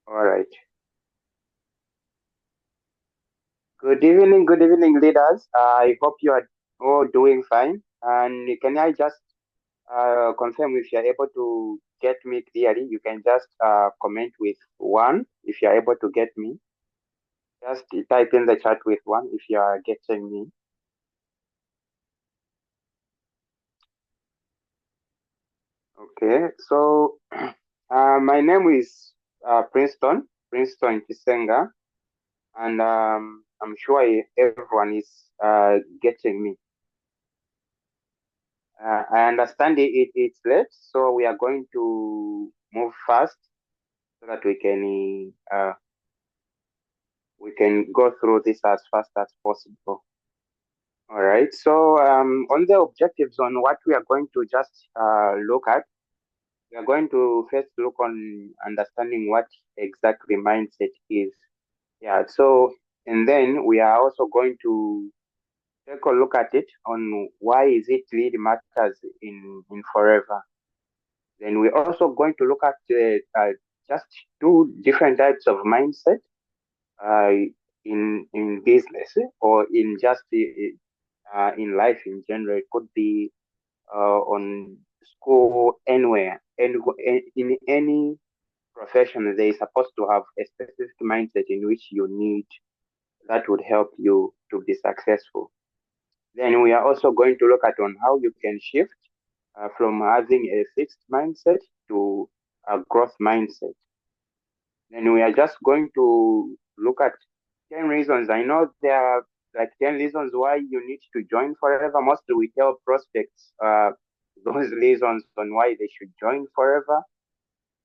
All right. Good evening, leaders. I hope you are all doing fine. And can I just confirm if you are able to get me clearly? You can just comment with one if you are able to get me. Just type in the chat with one if you are getting me. Okay. So my name is Princeton Kisenga, and I'm sure everyone is getting me. I understand it's late, so we are going to move fast so that we can go through this as fast as possible. All right. So on the objectives on what we are going to just look at, we are going to first look on understanding what exactly mindset is. Yeah. So and then we are also going to take a look at it on why is it really matters in forever. Then we're also going to look at just two different types of mindset uh, in business or in just in life in general. It could be on school, anywhere, and in any profession, they are supposed to have a specific mindset in which you need that would help you to be successful. Then we are also going to look at on how you can shift from having a fixed mindset to a growth mindset. Then we are just going to look at 10 reasons. I know there are like 10 reasons why you need to join Forever. Mostly we tell prospects those reasons on why they should join Forever.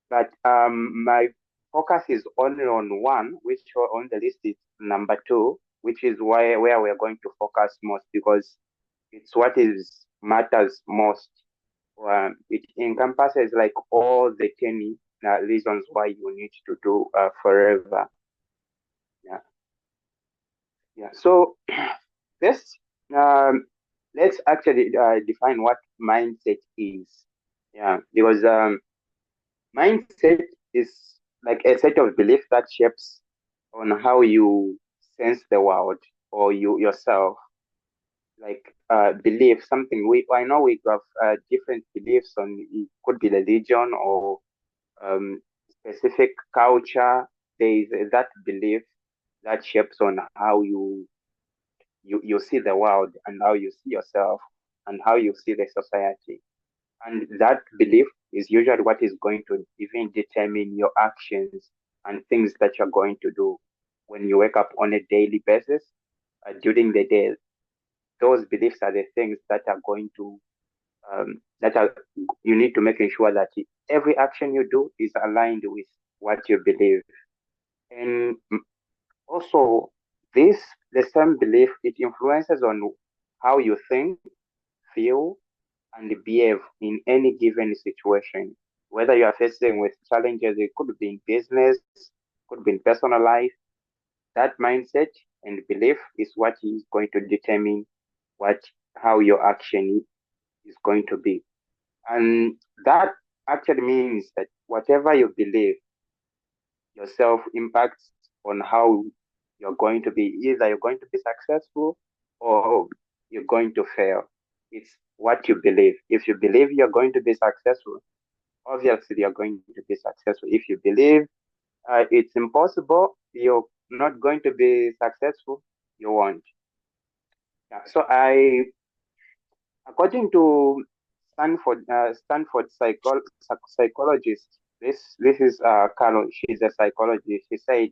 But my focus is only on one, which on the list is number two, which is where we're going to focus most because it's what is matters most. It encompasses like all the 10 reasons why you need to do Forever. Yeah, yeah. So let's um, let's actually define what mindset is. Yeah, because mindset is like a set of belief that shapes on how you sense the world or you yourself. Like belief, something we I know we have different beliefs on. It could be religion or specific culture. There is that belief that shapes on how you see the world and how you see yourself and how you see the society. And that belief is usually what is going to even determine your actions and things that you're going to do when you wake up on a daily basis during the day. Those beliefs are the things that are going to that are you need to make sure that every action you do is aligned with what you believe. And also, this the same belief it influences on how you think, feel, and behave in any given situation. Whether you are facing with challenges, it could be in business, could be in personal life. That mindset and belief is what is going to determine what how your action is going to be. And that actually means that whatever you believe yourself impacts on how you're going to be. Either you're going to be successful or you're going to fail. It's what you believe. If you believe you're going to be successful, obviously you're going to be successful. If you believe it's impossible, you're not going to be successful, you won't. Yeah. So according to Stanford psychologist, this is Carol. She's a psychologist. She said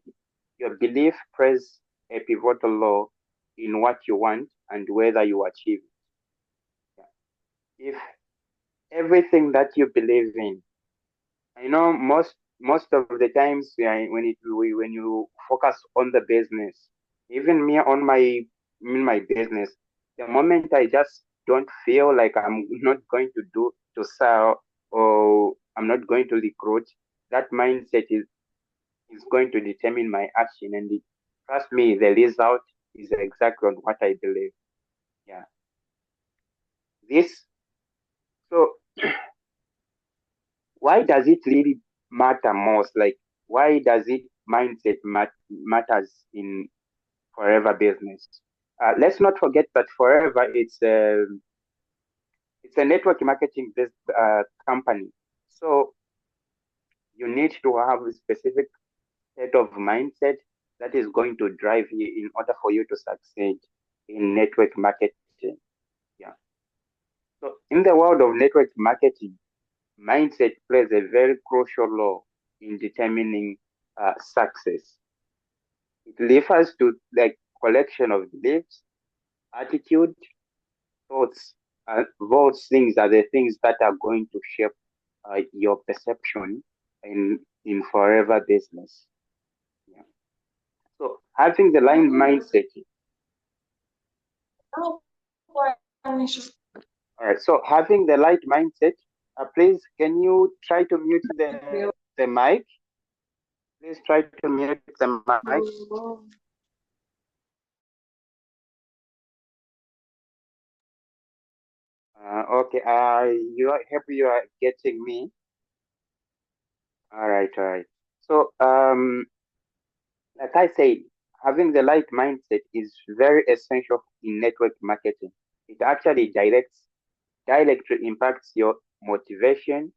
your belief plays a pivotal role in what you want and whether you achieve it. If everything that you believe in, I know most of the times when you focus on the business, even me on my in my business, the moment I just don't feel like I'm not going to do to sell or I'm not going to recruit, that mindset is going to determine my action and trust me, the result is exactly on what I believe. Yeah. This so why does it really matter most? Like why does it mindset matters in Forever business? Let's not forget that Forever it's a network marketing based company. So you need to have a specific set of mindset that is going to drive you in order for you to succeed in network marketing. Yeah. So in the world of network marketing, mindset plays a very crucial role in determining success. It refers to the collection of beliefs, attitude, thoughts. Those things are the things that are going to shape your perception in Forever business. Yeah. So having the line mindset. All right. So having the right mindset. Please, can you try to mute the mic? Please try to mute the mic. Okay. Hope you are getting me. All right. All right. So like I said, having the right mindset is very essential in network marketing. It actually directly impacts your motivation,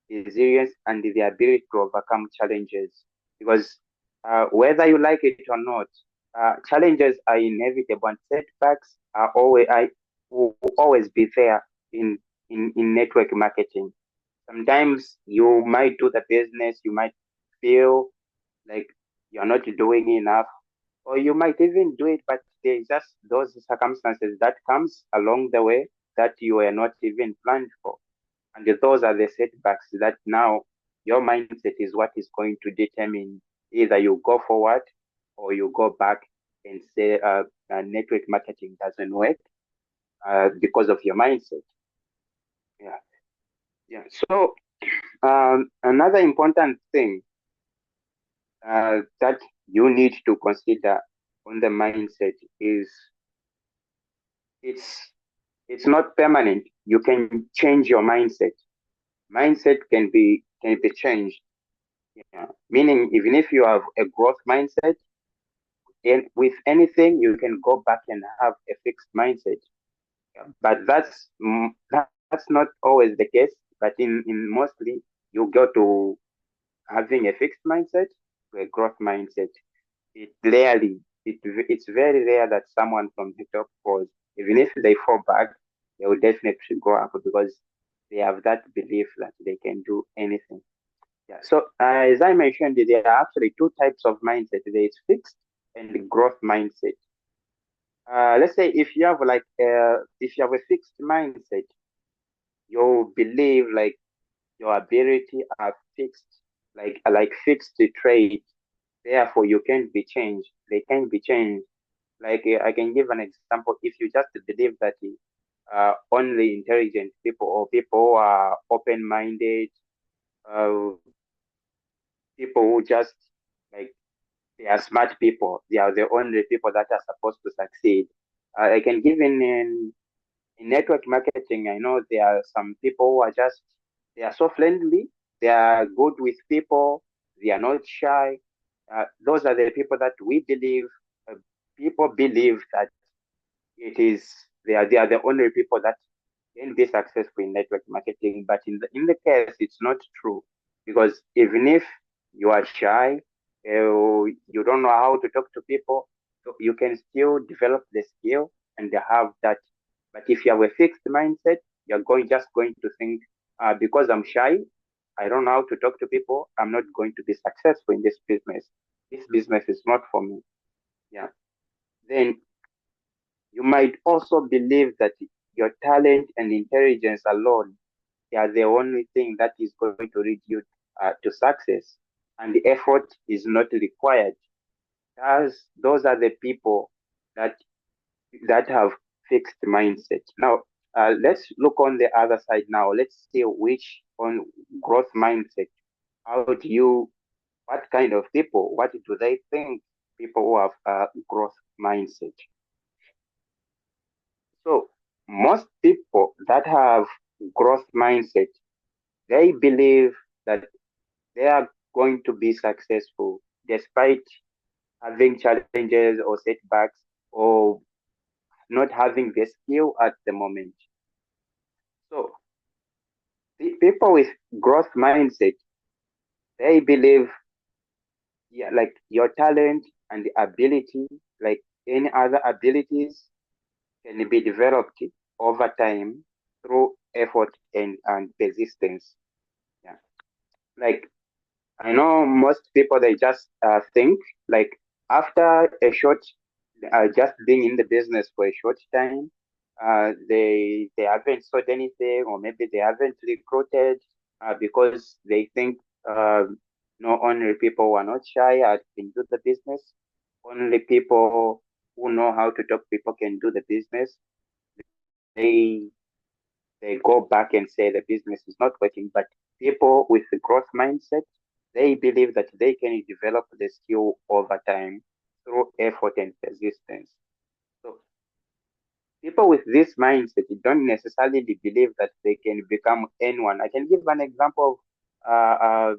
resilience, and the ability to overcome challenges. Because whether you like it or not, challenges are inevitable, and setbacks will always be there in, in network marketing. Sometimes you might do the business, you might feel like you're not doing enough, or you might even do it, but there's just those circumstances that comes along the way that you were not even planned for. And those are the setbacks that now your mindset is what is going to determine either you go forward or you go back and say network marketing doesn't work because of your mindset. Yeah. Yeah. So another important thing that you need to consider on the mindset is it's it's not permanent. You can change your mindset. Mindset can be changed. Yeah. Meaning, even if you have a growth mindset, and with anything, you can go back and have a fixed mindset. Yeah. But that's not always the case. But in mostly, you go to having a fixed mindset to a growth mindset. It's very rare that someone from the top falls. Even if they fall back, they will definitely go up because they have that belief that they can do anything. Yeah. So as I mentioned, there are actually two types of mindset. There is fixed and growth mindset. Let's say if you have a fixed mindset, you believe like your ability are fixed, like fixed traits. Therefore, you can't be changed. They can't be changed. Like I can give an example. If you just believe that only intelligent people or people who are open-minded, uh, people who just like they are smart people, they are the only people that are supposed to succeed. I can give in network marketing. I know there are some people who are just they are so friendly. They are good with people. They are not shy. Those are the people that we believe. Uh, People believe that they are the only people that can be successful in network marketing. But in the case, it's not true because even if you are shy, you don't know how to talk to people, so you can still develop the skill and have that. But if you have a fixed mindset, you're going to think, because I'm shy, I don't know how to talk to people, I'm not going to be successful in this business. This business is not for me. Yeah. Then you might also believe that your talent and intelligence alone are the only thing that is going to lead you to success, and the effort is not required. Those are the people that have fixed mindset. Now, let's look on the other side. Now, let's see which on growth mindset. How do you? What kind of people? What do they think? People who have growth mindset. So most people that have growth mindset, they believe that their going to be successful despite having challenges or setbacks or not having the skill at the moment. So people with growth mindset, they believe, yeah, like your talent and ability, like any other abilities, can be developed over time through effort and persistence. Yeah. Like I know most people, they just think like after a short, just being in the business for a short time, they haven't sold anything, or maybe they haven't recruited because they think no, only people who are not shy can do the business. Only people who know how to talk people can do the business. They they go back and say the business is not working. But people with the growth mindset, they believe that they can develop the skill over time through effort and persistence. So people with this mindset don't necessarily believe that they can become anyone. I can give an example of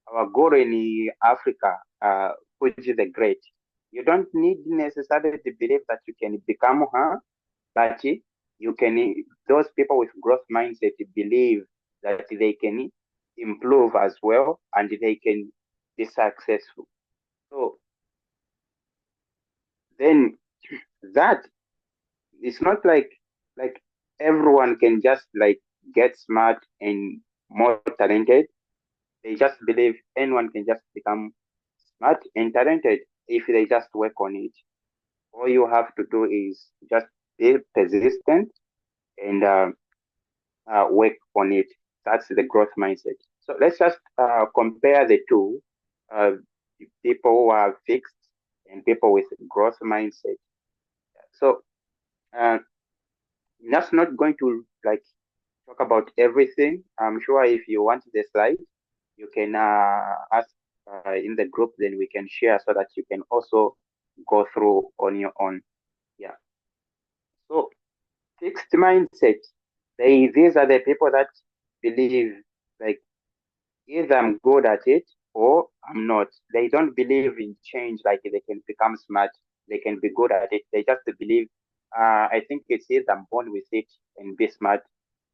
our guru in Africa, Fuji the Great. You don't need necessarily to believe that you can become her, but you can. Those people with growth mindset believe that they can improve as well and they can be successful. So then that it's not like everyone can just like get smart and more talented. They just believe anyone can just become smart and talented if they just work on it. All you have to do is just be persistent and work on it. That's the growth mindset. So let's just compare the two, uh, people who are fixed and people with growth mindset. So uh, that's not going to like talk about everything. I'm sure if you want the slide, you can ask in the group, then we can share so that you can also go through on your own. Yeah. So fixed mindset. These are the people that believe like either I'm good at it or I'm not. They don't believe in change, like they can become smart, they can be good at it. They just believe, I think it's either I'm born with it and be smart.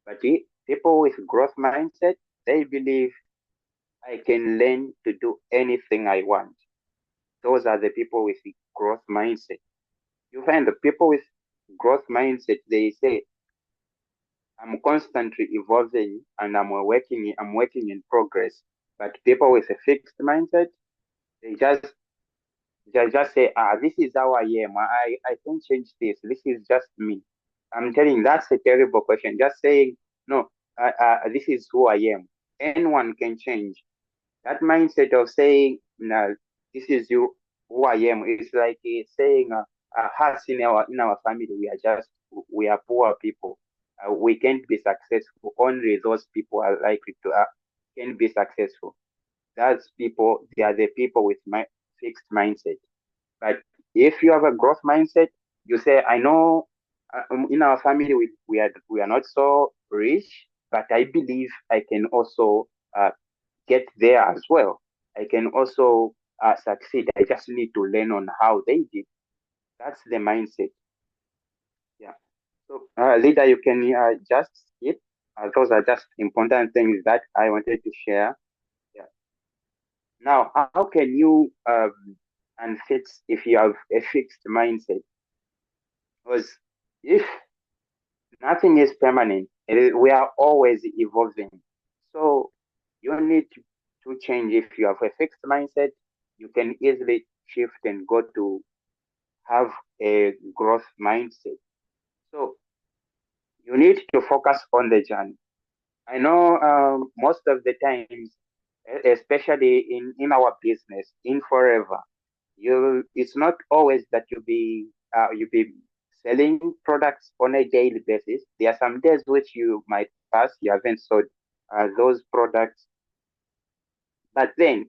But people with growth mindset, they believe I can learn to do anything I want. Those are the people with the growth mindset. You find the people with growth mindset, they say, I'm constantly evolving and I'm working in progress. But people with a fixed mindset, they just say, this is how I am. I can't change this. This is just me. I'm telling you, that's a terrible question. Just saying, no, this is who I am. Anyone can change. That mindset of saying, no, this is you, who I am, is like saying, us in our family, we are poor people. We can't be successful. Only those people are likely to can be successful. That's people. They are the people with my fixed mindset. But if you have a growth mindset, you say, I know in our family we are not so rich, but I believe I can also get there as well. I can also succeed. I just need to learn on how they did. That's the mindset. Yeah. So, leader, you can just skip. Those are just important things that I wanted to share. Yeah. Now, how can you unfix if you have a fixed mindset? Because if nothing is permanent, we are always evolving. So you need to change. If you have a fixed mindset, you can easily shift and go to have a growth mindset. So you need to focus on the journey. I know most of the times, especially in our business, in forever, it's not always that you be selling products on a daily basis. There are some days which you might pass, you haven't sold those products. But then,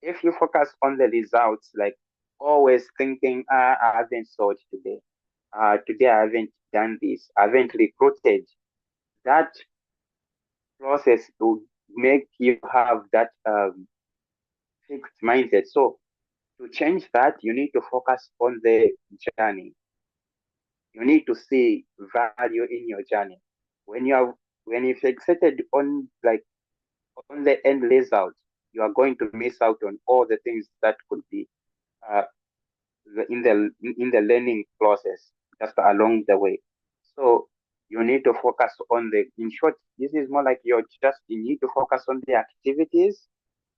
if you focus on the results, like always thinking, I haven't sold today. Today I haven't done this. I haven't recruited. That process will make you have that fixed mindset. So to change that, you need to focus on the journey. You need to see value in your journey. When you are when you fixated on on the end result, you are going to miss out on all the things that could be uh, in the learning process just along the way. So you need to focus on the in short. This is more like you need to focus on the activities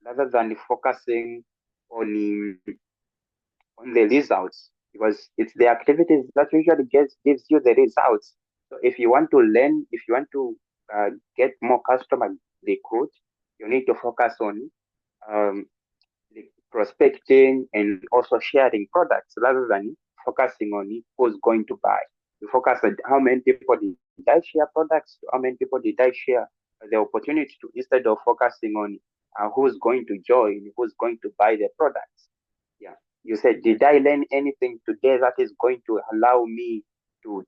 rather than focusing on on the results, because it's the activities that usually gives you the results. So if you want to learn, if you want to get more customer recruit, you need to focus on um, the prospecting and also sharing products rather than focusing on who's going to buy. You focus on how many people did I share products, how many people did I share the opportunity to, instead of focusing on who's going to join, who's going to buy the products. Yeah. You said, did I learn anything today that is going to allow me to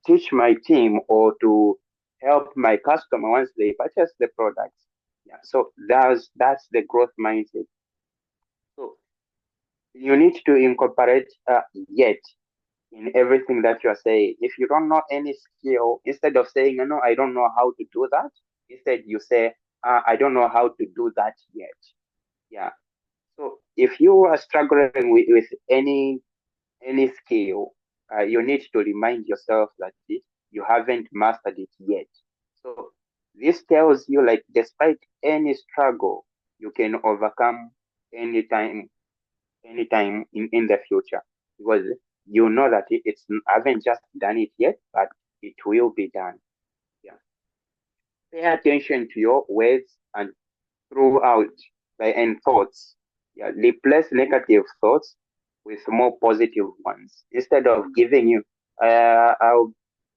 teach my team or to help my customer once they purchase the products? Yeah. So that's the growth mindset. So you need to incorporate yet in everything that you're saying. If you don't know any skill, instead of saying, no, I don't know how to do that, instead you say, I don't know how to do that yet. Yeah. So if you are struggling with any skill, you need to remind yourself that you haven't mastered it yet. So this tells you, like, despite any struggle, you can overcome anytime, anytime in the future, because you know that it's I haven't just done it yet, but it will be done. Yeah. Pay attention to your words and throughout and thoughts. Yeah. Replace negative thoughts with more positive ones instead of giving you. Uh, I,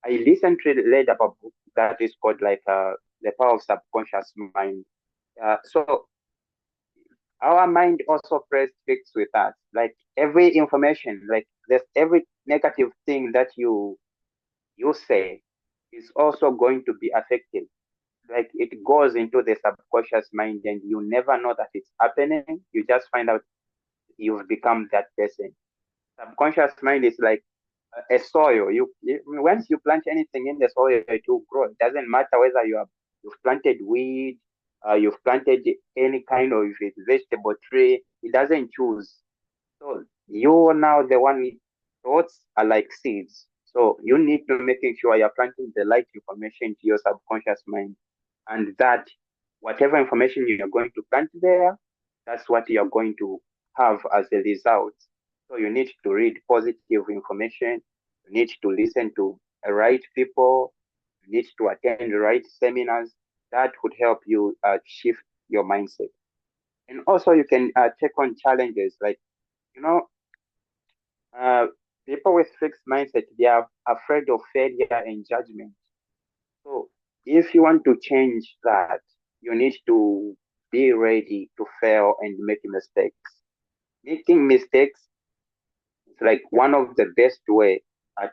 I recently read about a book that is called The Power of Subconscious Mind. So our mind also plays tricks with us. Like every information, like there's every negative thing that you say is also going to be affected. Like it goes into the subconscious mind, and you never know that it's happening. You just find out you've become that person. Subconscious mind is like a soil. Once you plant anything in the soil, it will grow. It doesn't matter whether you've planted weed, you've planted any kind of vegetable tree. It doesn't choose. So you now the one thoughts are like seeds. So you need to making sure you're planting the right information to your subconscious mind, and that whatever information you're going to plant there, that's what you're going to have as a result. So you need to read positive information. You need to listen to the right people. You need to attend the right seminars. That would help you shift your mindset. And also, you can take on challenges like, you know, uh, people with fixed mindset, they are afraid of failure and judgment. So if you want to change that, you need to be ready to fail and make mistakes. Making mistakes is like one of the best way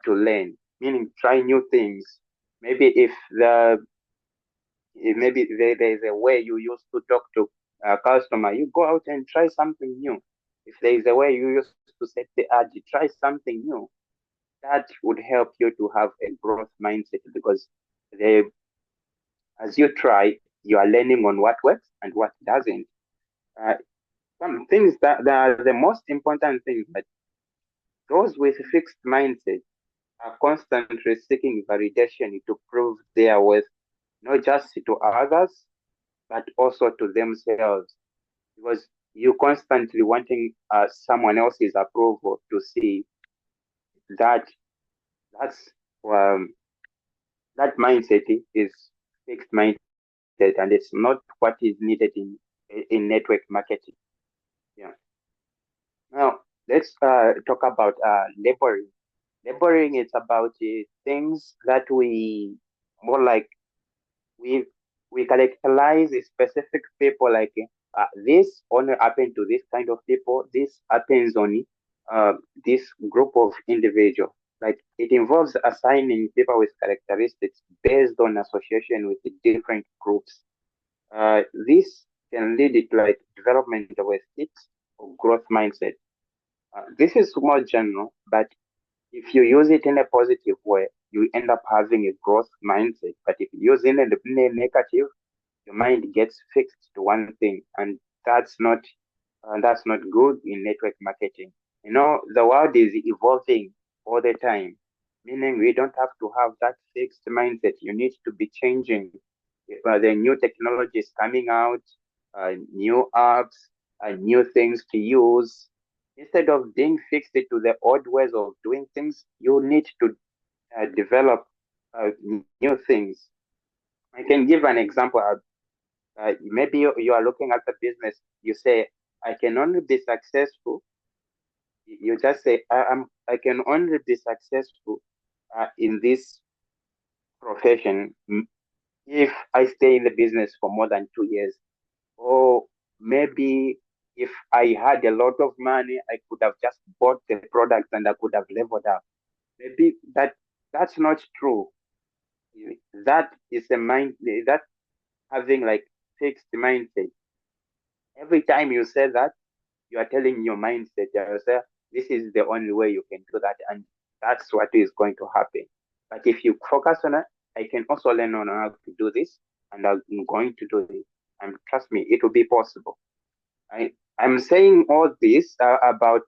to learn, meaning try new things. Maybe if maybe there's a way you used to talk to a customer, you go out and try something new. If there is a way you used to set the ad, try something new. That would help you to have a growth mindset, because they, as you try, you are learning on what works and what doesn't. Uh, some things that are the most important things, that those with fixed mindset are constantly seeking validation to prove their worth, not just to others, but also to themselves, because you constantly wanting someone else's approval to see that that's um, that mindset is fixed mindset, and it's not what is needed in network marketing. Yeah. Now let's talk about laboring. Laboring is about things that we more like we we characterize a specific people, like this only happen to this kind of people. This happens only uh, this group of individual. Like it involves assigning people with characteristics based on association with the different groups. Uh, this can lead it like development of a fixed or growth mindset. This is more general, but if you use it in a positive way, you end up having a growth mindset. But if you use it in a negative, your mind gets fixed to one thing, and that's not that's not good in network marketing. You know, the world is evolving all the time, meaning we don't have to have that fixed mindset. You need to be changing. The new technologies coming out, new apps, new things to use. Instead of being fixed to the old ways of doing things, you need to develop new things. I can give an example. Maybe you are looking at the business. You say, I can only be successful. You just say, I can only be successful in this profession if I stay in the business for more than 2 years. Or maybe if I had a lot of money, I could have just bought the product and I could have leveled up. Maybe that's not true. That is a mind that having like fixed mindset. Every time you say that, you are telling your mindset yourself, this is the only way you can do that, and that's what is going to happen. But if you focus on it, I can also learn on how to do this, and I'm going to do it. And trust me, it will be possible. I'm saying all this about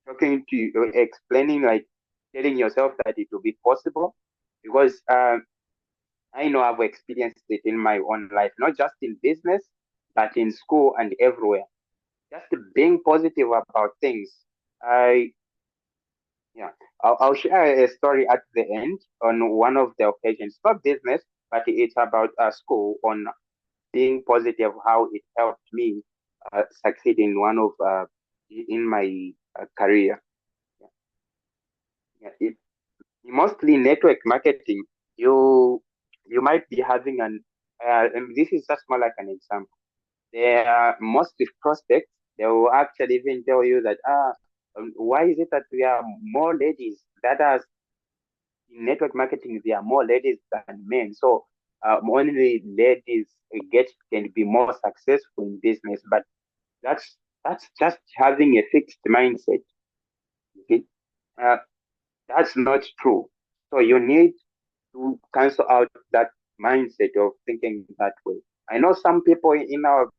talking to you, explaining, like telling yourself that it will be possible, because I know I've experienced it in my own life, not just in business, but in school and everywhere. Just being positive about things. I yeah, I'll share a story at the end on one of the occasions. Not business, but it's about school on being positive, how it helped me succeed in one of in my career. Yeah, yeah, mostly network marketing. You you might be having and this is just more like an example. There are mostly prospects. They will actually even tell you that why is it that there are more ladies that are in network marketing? There are more ladies than men. So only ladies get can be more successful in business. But that's just having a fixed mindset. Okay? Uh, that's not true. So you need to cancel out that mindset of thinking that way. I know some people in our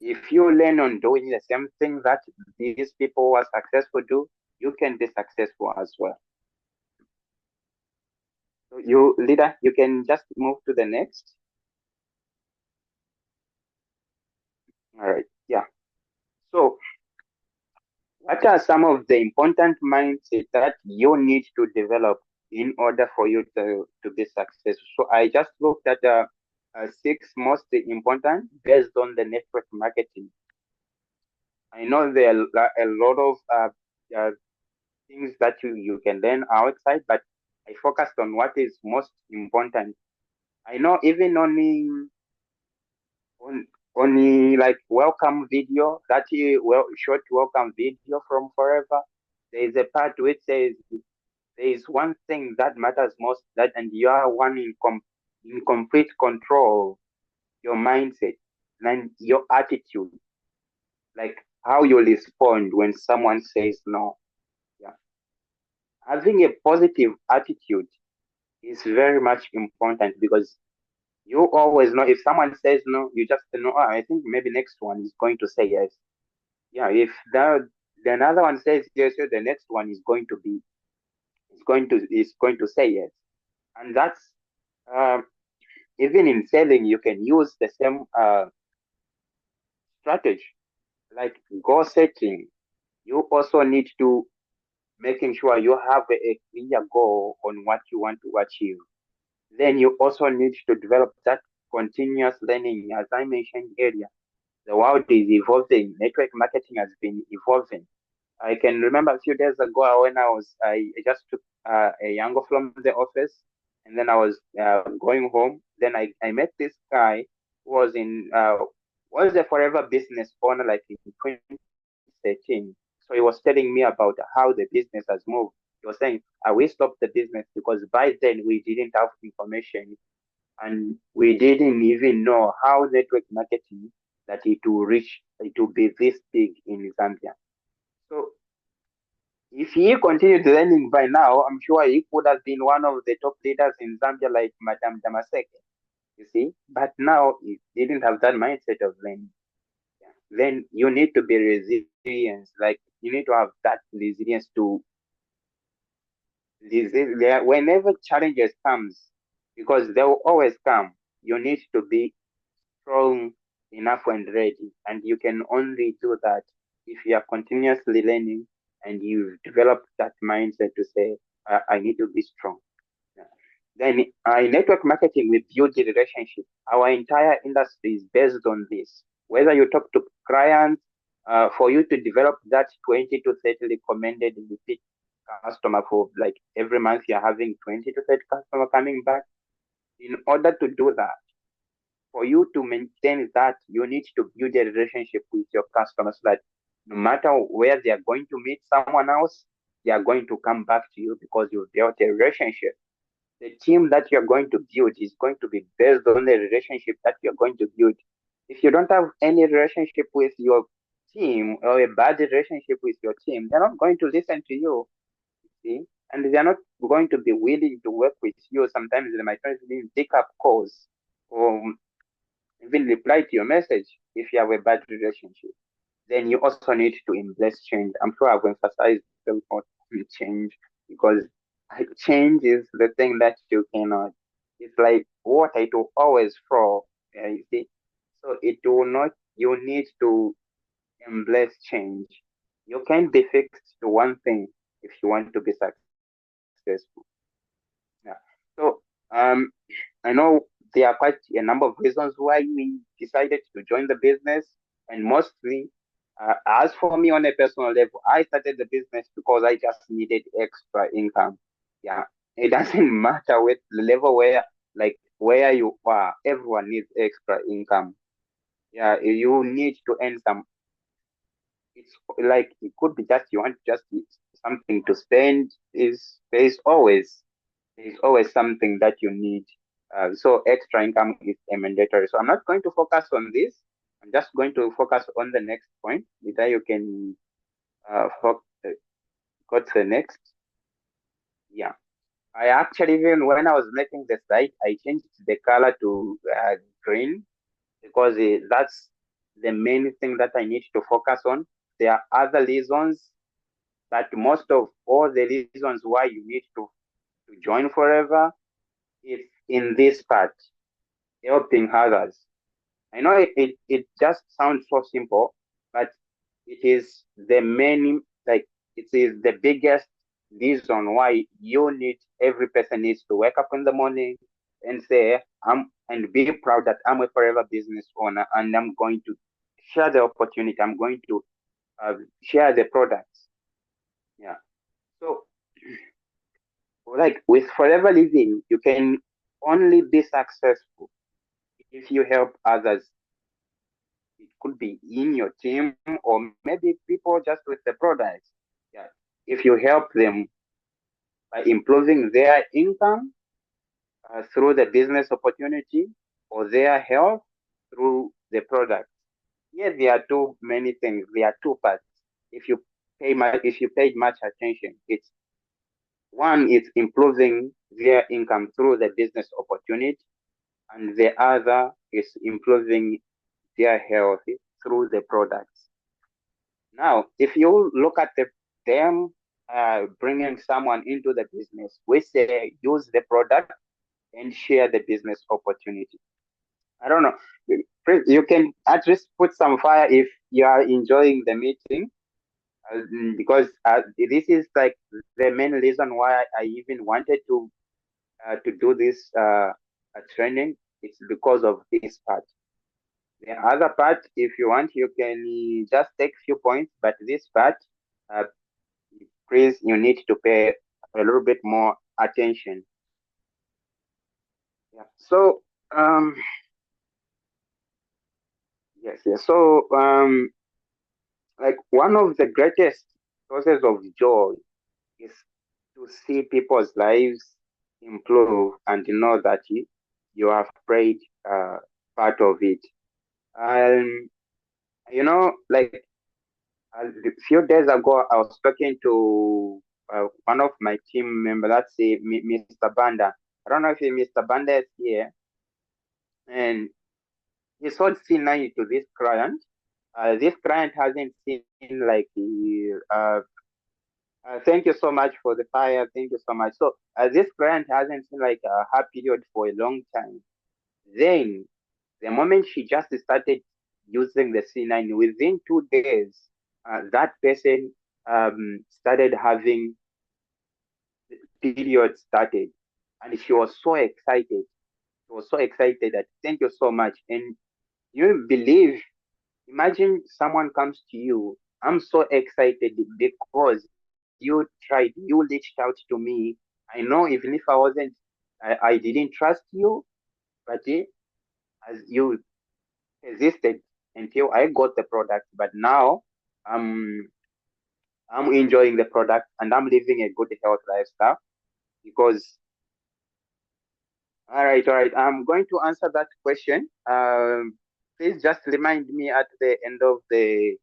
if you learn on doing the same thing that these people who are successful do, you can be successful as well. So you leader, you can just move to the next. All right. Yeah. So what are some of the important mindsets that you need to develop in order for you to be successful? So I just looked at the six most important based on the network marketing. I know there are a lot of things that you can learn outside, but I focused on what is most important. I know even on only like welcome video, that short welcome video from Forever. There is a part which says there is one thing that matters most, that and you are one in complete control, your mindset and your attitude, like how you respond when someone says no. Yeah. Having a positive attitude is very much important because you always know if someone says no, you just know, oh, I think maybe next one is going to say yes. Yeah, if the another one says yes, the next one is going to say yes. And that's um, even in selling, you can use the same strategy, like goal setting. You also need to making sure you have a clear goal on what you want to achieve. Then you also need to develop that continuous learning, as I mentioned earlier. The world is evolving. Network marketing has been evolving. I can remember a few days ago when I just took a younger from the office, and then I was going home. Then I met this guy who was a forever business owner like in 2013. So he was telling me about how the business has moved. He was saying, we stopped the business because by then we didn't have information. and we didn't even know how network marketing that it will be this big in Zambia. So if he continued learning by now, I'm sure he could have been one of the top leaders in Zambia, like Madame Damaseke, you see. But now he didn't have that mindset of learning. Yeah. Then you need to be resilient. Like you need to have that resilience to whenever challenges comes, because they will always come. You need to be strong enough and ready. And you can only do that if you are continuously learning and you've developed that mindset to say, I need to be strong. Yeah. Then in network marketing, we build the relationship. Our entire industry is based on this. Whether you talk to clients, for you to develop that 20 to 30 recommended repeat customer for like every month, you're having 20 to 30 customer coming back. In order to do that, for you to maintain that, you need to build a relationship with your customers so that no matter where they are going to meet someone else, they are going to come back to you because you've built a relationship. The team that you're going to build is going to be based on the relationship that you're going to build. If you don't have any relationship with your team or a bad relationship with your team, they're not going to listen to you, see? And they're not going to be willing to work with you. Sometimes they might not even pick up calls or even reply to your message if you have a bad relationship. Then you also need to embrace change. I'm sure I've emphasized a lot on change because change is the thing that you cannot. It's like water; it will always flow. You see, so it will not. You need to embrace change. You can't be fixed to one thing if you want to be successful. Yeah. So I know there are quite a number of reasons why we decided to join the business, and mostly, as for me on a personal level, I started the business because I just needed extra income. Yeah, it doesn't matter with the level where you are. Everyone needs extra income. Yeah, you need to earn some. It's like it could be just you want just something to spend. Is there's always something that you need. So extra income is a mandatory. So I'm not going to focus on this. I'm just going to focus on the next point. Either you can go to the next. Yeah. I actually, even when I was making the site, I changed the color to green because that's the main thing that I need to focus on. There are other reasons, but most of all the reasons why you need to join Forever is in this part, helping others. I know it just sounds so simple, but it is the main, like, it is the biggest reason why every person needs to wake up in the morning and say, and be proud that I'm a forever business owner and I'm going to share the opportunity. I'm going to share the products. Yeah. So, like with forever living, you can only be successful if you help others. It could be in your team or maybe people just with the products. Yeah. If you help them by improving their income through the business opportunity or their health through the product. Yes, there are too many things. There are two parts. If you if you paid much attention, it's one is improving their income through the business opportunity, and the other is improving their health through the products. Now, if you look at them bringing someone into the business, we say use the product and share the business opportunity. I don't know. You can at least put some fire if you are enjoying the meeting, because this is like the main reason why I even wanted to do this training. It's because of this part. The other part, if you want, you can just take few points, but this part, uh, please, you need to pay a little bit more attention. Yeah. So, yes, yes. So, like one of the greatest sources of joy is to see people's lives improve and know that you have played part of it. Um, like a few days ago, I was talking to one of my team members, let's say Mr. Banda. I don't know if Mr. Banda is here, and he sold C9 to this client. This client hasn't seen like thank you so much for the fire. Thank you so much. So this client hasn't seen like a happy period for a long time. Then the moment she just started using the C9, within 2 days, that person started having period started, and she was so excited. She was so excited that thank you so much. And you believe, imagine someone comes to you. I'm so excited because you tried, you reached out to me. I know even if I didn't trust you, but as you persisted until I got the product. But now I'm I'm enjoying the product and I'm living a good health lifestyle because all right. I'm going to answer that question. Please just remind me at the end of the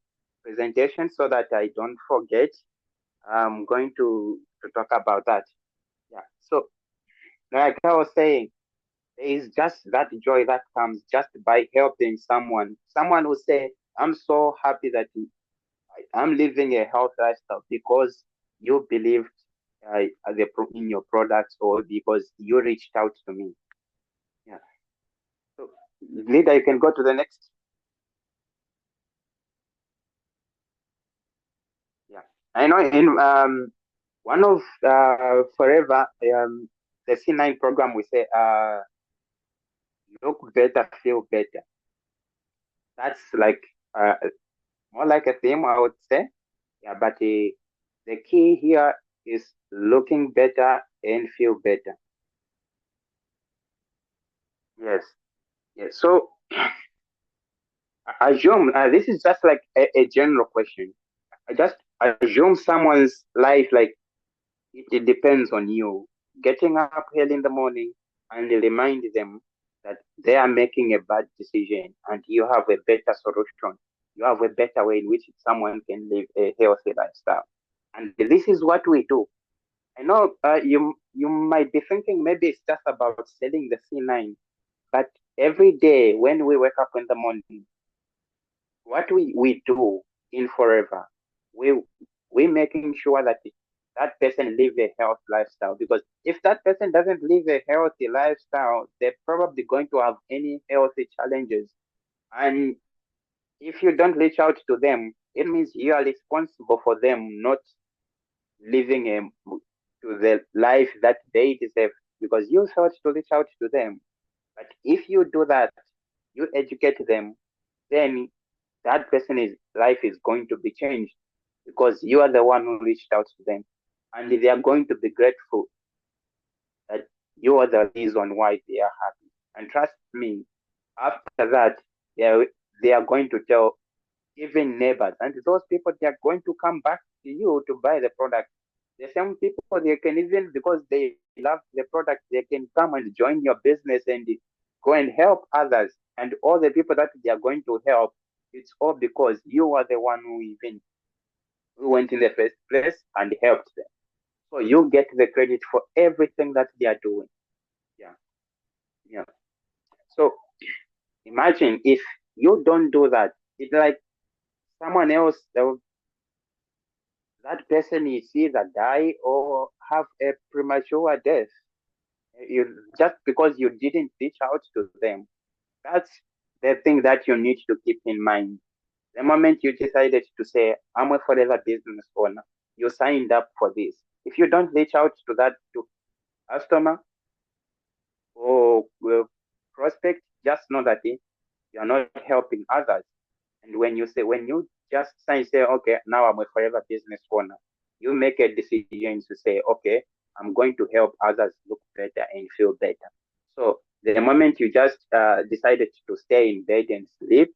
presentation so that I don't forget. I'm going to talk about that. Yeah. So, like I was saying, there is just that joy that comes just by helping someone. Someone will say, "I'm so happy that I'm living a health lifestyle because you believed in your products or because you reached out to me." Yeah. So, Lida, you can go to the next. Yeah. I know in one of forever the C9 program we say look better, feel better. That's like more like a theme, I would say. Yeah, but the key here is looking better and feel better. Yes. Yes. So assume this is just like a general question. I just assume someone's life like it depends on you getting up early in the morning and remind them that they are making a bad decision and you have a better solution. You have a better way in which someone can live a healthy lifestyle. And this is what we do. I know you might be thinking maybe it's just about selling the C9, but every day when we wake up in the morning, what we do in forever, we we making sure that that person live a healthy lifestyle because if that person doesn't live a healthy lifestyle, they're probably going to have any healthy challenges. And if you don't reach out to them, it means you are responsible for them not living to the life that they deserve because you thought to reach out to them. But if you do that, you educate them, then that person's life is going to be changed because you are the one who reached out to them. And they are going to be grateful that you are the reason why they are happy. And trust me, after that, they are going to tell even neighbors. And those people, they are going to come back to you to buy the product. The same people, they can even, because they love the product, they can come and join your business and go and help others. And all the people that they are going to help, it's all because you are the one who went in the first place and helped them. So you get the credit for everything that they are doing. Yeah. Yeah. So imagine if you don't do that, it's like someone else, that person is either die or have a premature death. You just because you didn't reach out to them. That's the thing that you need to keep in mind. The moment you decided to say, I'm a forever business owner, you signed up for this. If you don't reach out to that to customer or prospect, just know that you're not helping others. And when you just say, okay, now I'm a forever business owner, you make a decision to say, okay, I'm going to help others look better and feel better. So the moment you just decided to stay in bed and sleep,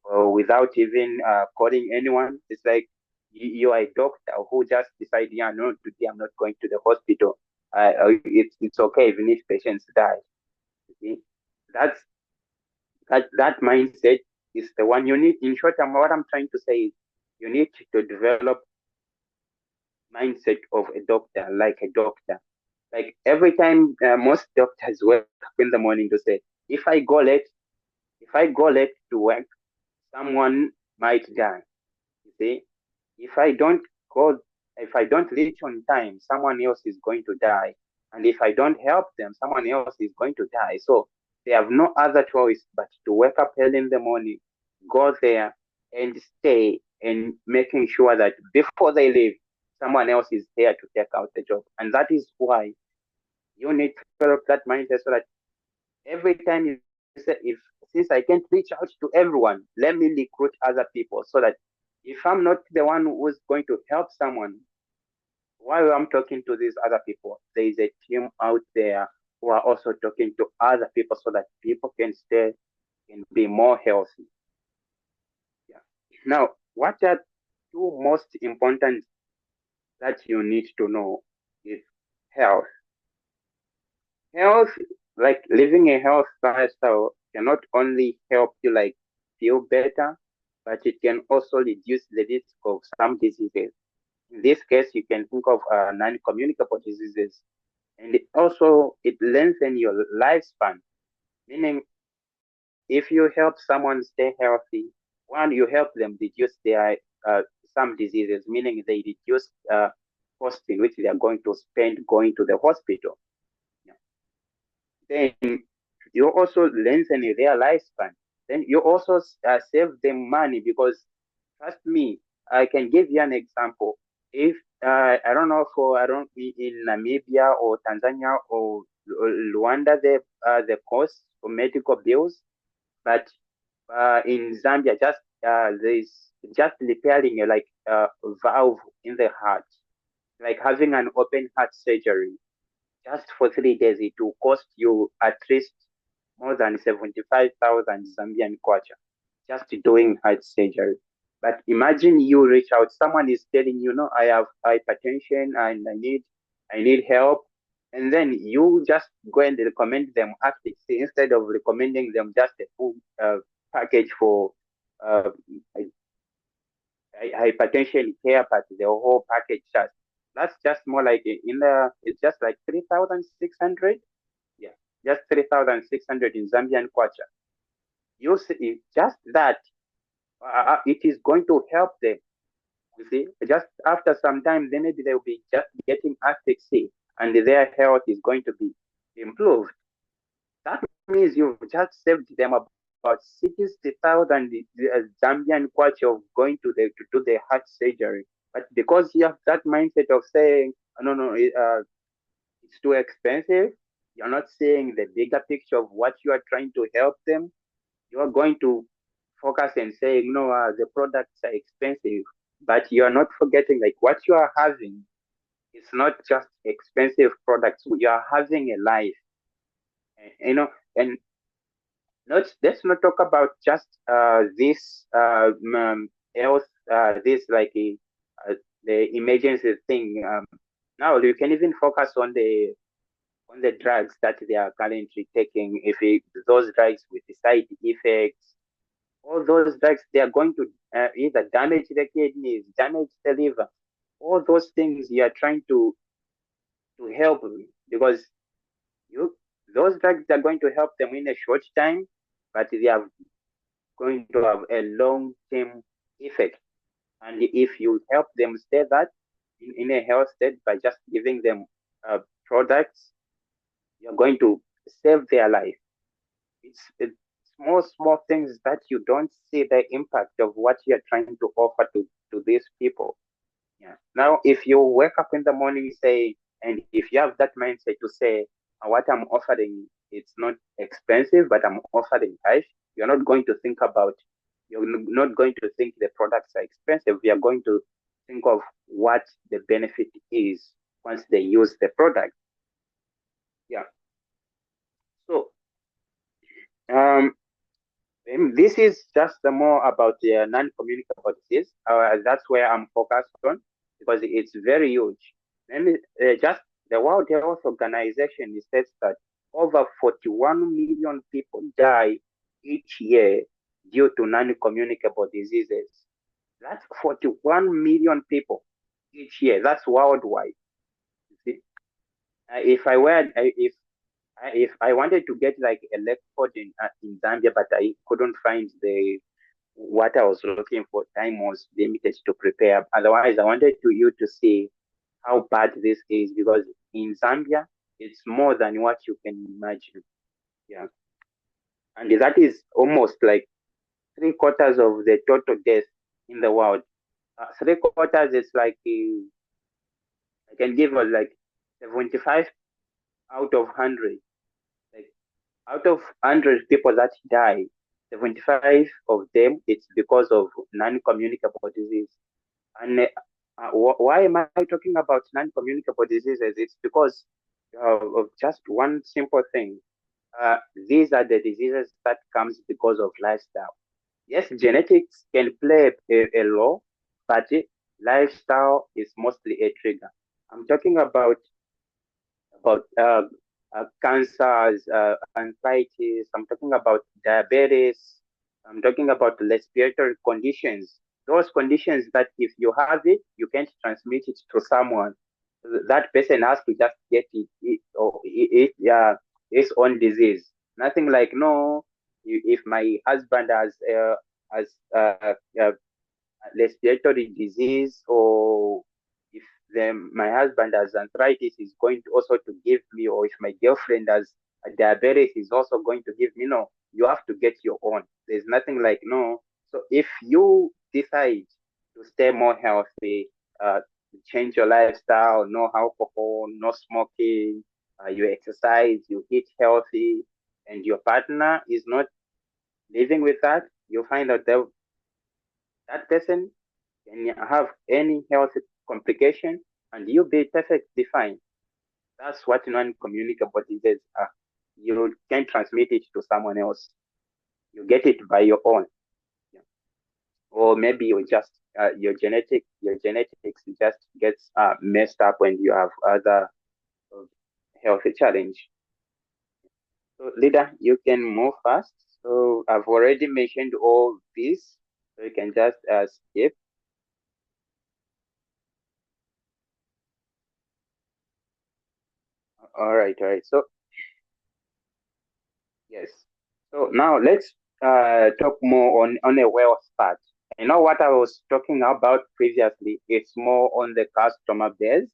or without even calling anyone, it's like you are a doctor who just decided, yeah, no, today I'm not going to the hospital. It's okay even if patients die. You see? That's that mindset is the one you need. In short, what I'm trying to say is you need to develop mindset of a doctor, like a doctor. Like every time, most doctors wake up in the morning to say, if I go late to work, someone might die. You see, if I don't go, if I don't reach on time, someone else is going to die. And if I don't help them, someone else is going to die. So they have no other choice but to wake up early in the morning, go there and stay and making sure that before they leave, someone else is there to take out the job. And that is why you need to develop that mindset so that every time you say, if since I can't reach out to everyone, let me recruit other people so that if I'm not the one who's going to help someone, while I'm talking to these other people, there is a team out there who are also talking to other people so that people can stay and be more healthy. Yeah. Now, what are two most important that you need to know is health. Health, like living a health lifestyle, cannot only help you like feel better, but it can also reduce the risk of some diseases. In this case, you can think of non-communicable diseases, and it lengthens your lifespan. Meaning, if you help someone stay healthy, one, you help them reduce their some diseases, meaning they reduce cost in which they are going to spend going to the hospital. Yeah. Then you also lengthen their lifespan. Then you also save them money because trust me, I can give you an example. If I don't know for I don't in Namibia or Tanzania or Rwanda the cost for medical bills, but in Zambia just there's just repairing like valve in the heart, like having an open heart surgery just for 3 days, it will cost you at least more than 75,000 Zambian kwacha just doing heart surgery. But imagine you reach out, someone is telling you, no, I have hypertension and I need help. And then you just go and recommend them Actic instead of recommending them just a full package for uh, hypertension care, but the whole package just that's just more like it's just like 3,600. Yeah, just 3,600 in Zambian kwacha. You see, just that it is going to help them. You see, just after some time, then maybe they'll be just getting Actic C, and their health is going to be improved. That means you've just saved them about 60,000 Zambian kwacha of going to do the heart surgery. But because you have that mindset of saying, no, no, it's too expensive, you're not seeing the bigger picture of what you are trying to help them. You are going to focus and saying, no, the products are expensive, but you are not forgetting like what you are having. It's not just expensive products. You are having a life, and let's not talk about just this health, this like the emergency thing. Now you can even focus on the drugs that they are currently taking. If those drugs with the side effects, all those drugs they are going to either damage the kidneys, damage the liver. All those things you are trying to help because you those drugs are going to help them in a short time, but they are going to have a long term effect. And if you help them stay that in a health state by just giving them products, you're going to save their life. It's small things that you don't see the impact of what you're trying to offer to these people. Yeah. Now, if you wake up in the morning, say, and if you have that mindset to say, what I'm offering, it's not expensive, but I'm offering life, you're not going to think about, you're not going to think the products are expensive. You're going to think of what the benefit is once they use the product. Yeah. So, um, this is just more about the non-communicable disease. That's where I'm focused on because it's very huge. Let me just the World Health Organization states that over 41 million people die each year due to non-communicable diseases. That's 41 million people each year. That's worldwide. You see? If I were, if I wanted to get like a record in Zambia, but I couldn't find the what I was looking for, time was limited to prepare. Otherwise, I wanted you to see how bad this is, because in Zambia, it's more than what you can imagine. Yeah. And that is almost like three-quarters of the total death in the world. Three-quarters is like, I can give us like 75 out of 100. Like, out of 100 people that die, 75 of them, it's because of non-communicable disease. And why am I talking about non-communicable diseases? It's because of just one simple thing. These are the diseases that comes because of lifestyle. Yes, genetics can play a role, but lifestyle is mostly a trigger. I'm talking about cancers, anxieties. I'm talking about diabetes. I'm talking about respiratory conditions. Those conditions that if you have it, you can't transmit it to someone. That person has to just get his own disease. Nothing like, no, if my husband has respiratory disease, or if my husband has arthritis, is going to also to give me, or if my girlfriend has a diabetes, is also going to give me. No, you have to get your own. There's nothing like, no. So if you decide to stay more healthy, change your lifestyle, no alcohol, no smoking, you exercise, you eat healthy, and your partner is not living with that, you find out that that person can have any health complication, and you'll be perfectly fine. That's what non-communicable diseases are. You can transmit it to someone else. You get it by your own. Yeah. Or maybe you just your genetics just gets messed up when you have other uh, health challenge. So leader, you can move fast. So I've already mentioned all this, so you can just skip. All right, all right. So yes. So now let's talk more on a wealth part. I know what I was talking about previously. It's more on the customer base,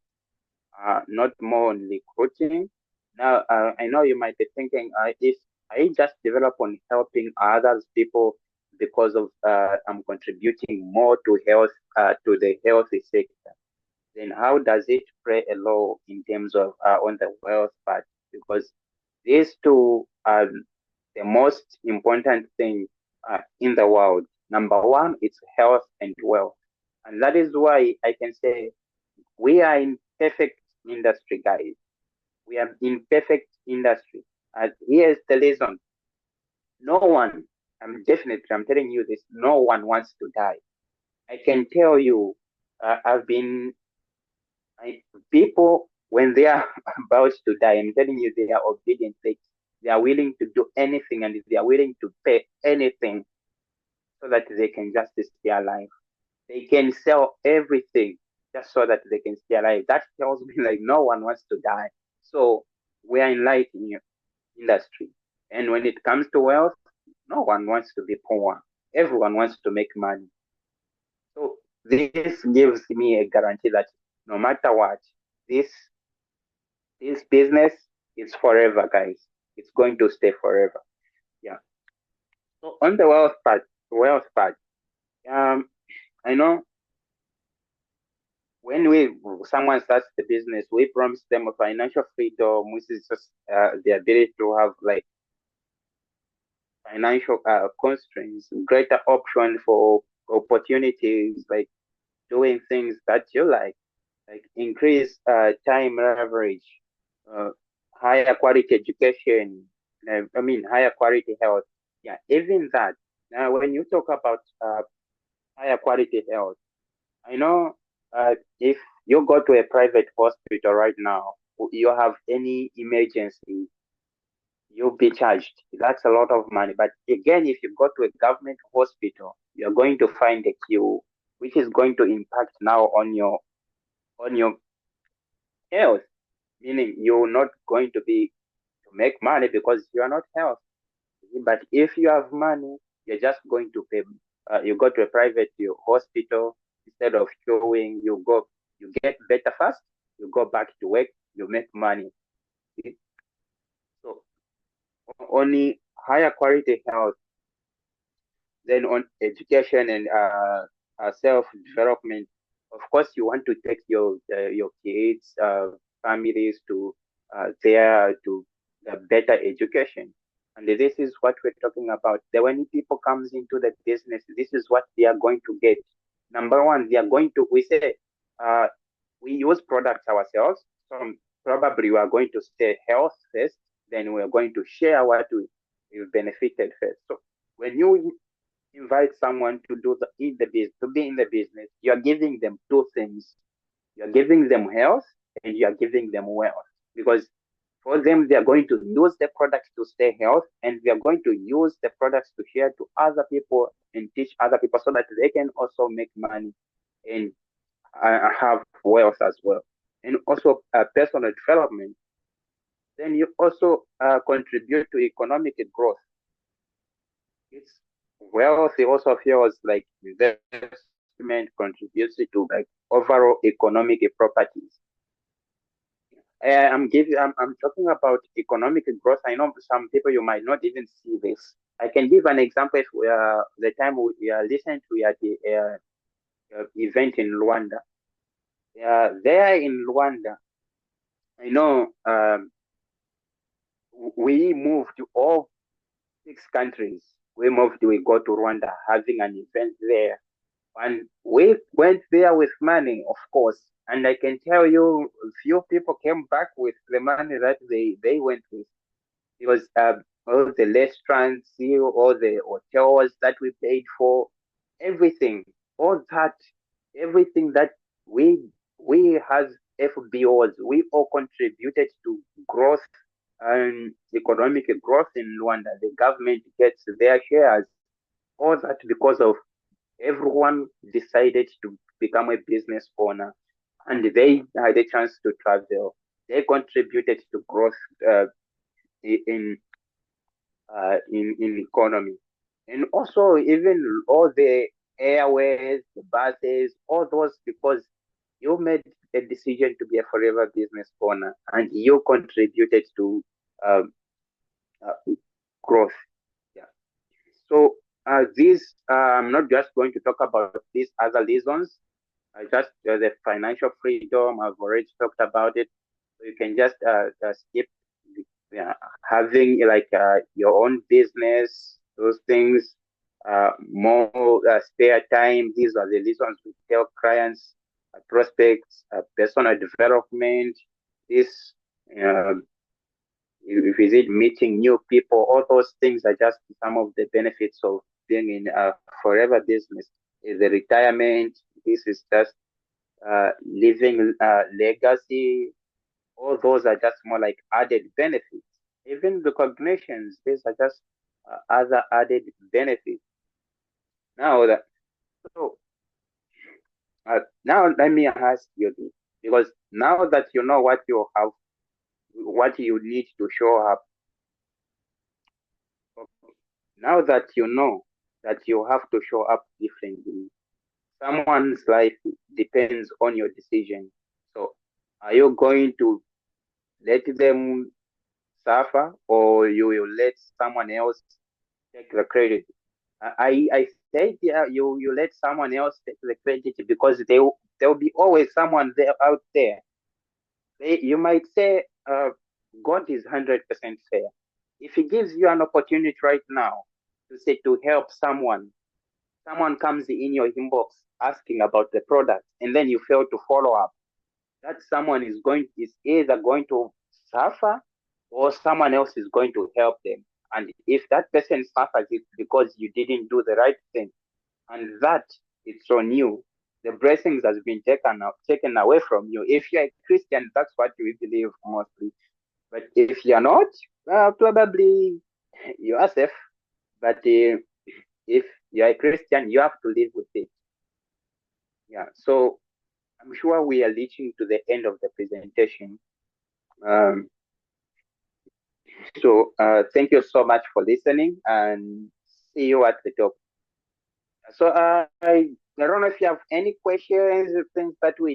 not more on recruiting. Now, I know you might be thinking, if I just develop on helping others people because of I'm contributing more to health, to the healthy sector, then how does it play a role in terms of on the wealth part? Because these two are the most important thing in the world. Number one, it's health and wealth. And that is why I can say we are in perfect industry, guys. We are in perfect industry. Here's the reason. No one, I'm telling you this, no one wants to die. I can tell you, I've been, people, when they are about to die, I'm telling you, they are obedient. They are willing to do anything, and they are willing to pay anything so that they can just stay alive. They can sell everything just so that they can stay alive. That tells me like no one wants to die. So we are in light in industry. And when it comes to wealth, no one wants to be poor. Everyone wants to make money. So this gives me a guarantee that no matter what, this this business is forever, guys. It's going to stay forever. Yeah. So on the wealth part, um, I know when someone starts the business, we promise them a financial freedom, which is just the ability to have like financial constraints, greater option for opportunities, like doing things that you like increase time leverage, uh, higher quality education. I mean, higher quality health. Yeah, even that. Now, when you talk about higher quality health, I know if you go to a private hospital right now, you have any emergency, you'll be charged. That's a lot of money. But again, if you go to a government hospital, you're going to find a queue, which is going to impact now on your health, meaning you're not going to be to make money because you are not healthy. But if you have money, you're just going to pay. You go to a private hospital instead of queuing. You get better fast. You go back to work. You make money. So only higher quality health, then on education and self development. Of course, you want to take your kids, families to there to better education, and this is what we're talking about. Then when people comes into the business, this is what they are going to get. Number one, they are going to we say uh, we use products ourselves. So probably we are going to say health first, then we are going to share what we've benefited first. So when you invite someone to do to be in the business, you're giving them two things. You're giving them health and you're giving them wealth. Because for them, they are going to use the products to stay healthy, and they are going to use the products to share to other people and teach other people so that they can also make money and have wealth as well. And also personal development. Then you also contribute to economic growth. It's wealth also feels like investment contributes to like overall economic properties. I'm talking about economic growth. I know some people you might not even see this. I can give an example. If the time we are listening to the event in Rwanda, there in Rwanda, I know we moved to all 6 countries. We go to Rwanda having an event there. And we went there with money, of course. And I can tell you, few people came back with the money that they went with. It was all the restaurants, all the hotels that we paid for, everything, all that, everything that we we as FBOs, we all contributed to growth and economic growth in Rwanda. The government gets their shares, all that because of everyone decided to become a business owner, and they had a chance to travel. They contributed to growth in in economy, and also even all the airways, the buses, all those because you made a decision to be a forever business owner and you contributed to um, growth. Yeah. So I'm not just going to talk about these other reasons. I just the financial freedom. I've already talked about it. So you can just skip yeah, having like your own business, those things, more spare time. These are the reasons we tell clients, prospects, personal development. This, uh, if is it meeting new people, all those things are just some of the benefits of being in a forever business. Is the retirement. This is just living legacy. All those are just more like added benefits. Even recognitions, these are just other added benefits. Now that so now let me ask you this, because now that you know what you have, what you need to show up, now that you know that you have to show up differently, someone's life depends on your decision. So are you going to let them suffer, or you will let someone else take the credit? I said yeah, you let someone else take the credit because there will be always someone there out there. You might say God is 100% fair. If He gives you an opportunity right now to say to help someone, someone comes in your inbox asking about the product, and then you fail to follow up, that someone is either going to suffer or someone else is going to help them. And if that person suffers, it's because you didn't do the right thing, and that it's on you. The blessings has been taken away from you. If you're a Christian, that's what you believe mostly. But if you're not, Probably you are safe, but if you are a Christian, you have to live with it. Yeah. So I'm sure we are reaching to the end of the presentation. Um, thank you so much for listening, and see you at the top. So I don't know if you have any questions, things that we